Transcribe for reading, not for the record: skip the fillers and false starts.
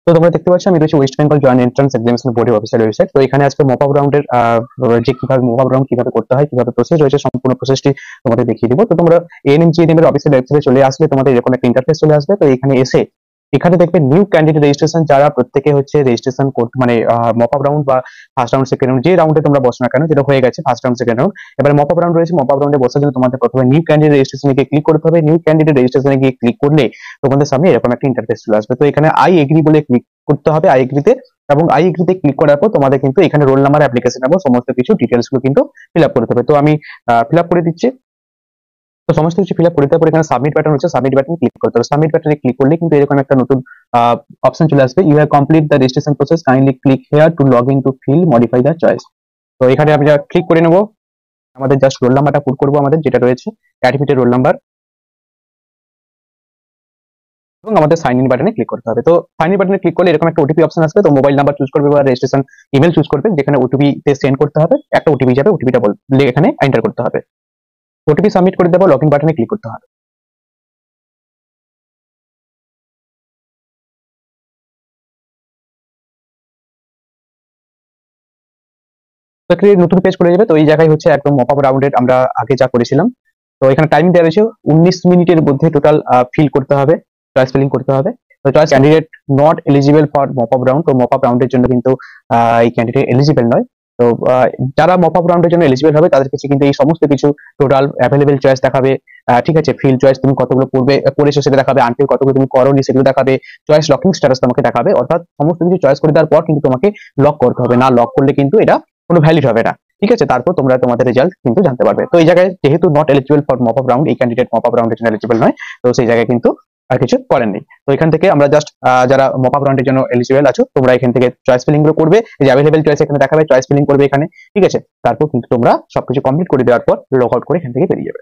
তো তোমরা দেখতে পাচ্ছ আমি রয়েছে West Bengal joint entrance examination বোর্ডের অফিসিয়াল ওয়েবসাইট। তো এখানে আজকে মপ আপ রাউন্ডের যে কিভাবে মপ আপ রাউন্ড কিভাবে করতে হয়, কিভাবে প্রসেস রয়েছে, সম্পূর্ণ প্রসেসটি তোমাদের দেখিয়ে দিব। তো তোমরা এএনএম জিএনএম এর অফিসিয়াল ওয়েবসাইটে চলে আসলে তোমাদের এরকম একটা ইন্টারফেস চলে আসবে। তো এখানে এসে এখানে দেখবে নিউ ক্যান্ডিডেট রেজিস্ট্রেশন, যারা প্রত্যেকে হচ্ছে রেজিস্ট্রেশন মানে মপ আপ রাউন্ড বা ফার্স্ট রাউন্ড সেকেন্ড রাউন্ড যে রাউন্ডে তোমরা বসো না কেন, যেটা হয়ে গেছে ফার্স্ট রাউন্ড সেকেন্ড রাউন্ড, এবারে মপ আপ রাউন্ড রয়েছে। মপ আপ রাউন্ডে বসার জন্য তোমাদের প্রথমে নিউ ক্যান্ডিডেট রেজিস্ট্রেশনে গিয়ে ক্লিক করতে হবে। নিউ ক্যান্ডিডেট রেজিস্ট্রেশনে গিয়ে ক্লিক করলে তোমাদের সামনে এরকম একটা ইন্টারফেস চলে আসবে। তো এখানে আই এগ্রি বলে ক্লিক করতে হবে, আই এগ্রিতে। এবং আই এগ্রিতে ক্লিক করার পর তোমাদের কিন্তু এখানে রোল নাম্বার, অ্যাপ্লিকেশন এবং সমস্ত কিছু ডিটেলস গুলো কিন্তু ফিল আপ করতে হবে। তো আমি ফিল আপ করে দিচ্ছি। তো সমস্ত কিছু ফিল আপ করে দেওয়ার পর এখানে সাবমিট বাটন হচ্ছে, সাবমিট বাটনে ক্লিক করতে হবে। সাবমিট বাটনে ক্লিক করলে কিন্তু এরকম একটা নতুন অপশন চলে আসবে, you have complete the registration process, kindly click here to log in to fill modify the choice. তো এখানে আমরা ক্লিক করে নেব, আমাদের জাস্ট রোল নাম্বারটা পুট করবো, আমাদের যেটা রয়েছে অ্যাডমিটের রোল নাম্বার, এবং আমাদের সাইন ইন বাটনে ক্লিক করতে হবে। তো সাইন ইন বাটনে ক্লিক করলে এরকম একটা ওটিপি অপশন আসবে। তো মোবাইল নাম্বার চুজ করবে বা রেজিস্ট্রেশন ইমেল চুজ করবে, যেখানে ওটিপি তে সেন্ড করতে হবে। একটা ওটিপি যাবে, ওটিপিটা বলে এখানে এন্টার করতে হবে। ওটিপি সাবমিট করে দেবো, লগ ইন বাটনে ক্লিক করতে হবে। তো একটা নতুন পেজ করে যাবে। তো এই জায়গায় হচ্ছে একদম মপ আপ রাউন্ডের আমরা আগে যা করেছিলাম। তো এখানে টাইমিং দেওয়া রয়েছে 19 মিনিটের মধ্যে টোটাল ফিল করতে হবে, চয়েস ফিলিং করতে হবে। তো choice candidate not eligible for mop up round. তো মপ আপ রাউন্ডের জন্য কিন্তু এই ক্যান্ডিডেট এলিজিবল নয়। তো যারা মপ আপ রাউন্ডের জন্য এলিজিবল হবে তাদের কাছে কিন্তু এই সমস্ত কিছু টোটাল অ্যাভেলেবেল চয়েস দেখাবে। ঠিক আছে, ফিল চয়েস তুমি কতগুলো করেছো সেটা দেখাবে, আনটিল কতগুলো তুমি করোনি সেগুলো দেখাবে, চয়েস লকিং স্ট্যাটাস তোমাকে দেখাবে। অর্থাৎ সমস্ত কিছু চয়েস করে দেওয়ার পর কিন্তু তোমাকে লক করতে হবে, না লক করলে কিন্তু এটা কোনো ভ্যালিড হবে না। ঠিক আছে, তারপর তোমরা তোমাদের রেজাল্ট কিন্তু জানতে পারবে। তো এই জায়গায় যেহেতু not eligible for mop up round, এই ক্যান্ডিডেট মপ আপ রাউন্ডের জন্য এলিজিবল নয়, তো সেই জায়গায় কিন্তু আর কিছু করেন নেই। তো এখান থেকে আমরা জাস্ট যারা মপ আপ রাউন্ডের জন্য এলিজিবল আছো তোমরা এখান থেকে চয়েস ফিলিং গুলো করবে, এই যে অ্যাভেলেবেল চয়েস এখানে দেখাবে, চয়েস ফিলিং করবে এখানে। ঠিক আছে, তারপর কিন্তু তোমরা সবকিছু কমপ্লিট করে দেওয়ার পর লগ আউট করে এখান থেকে বেরিয়ে যাবে।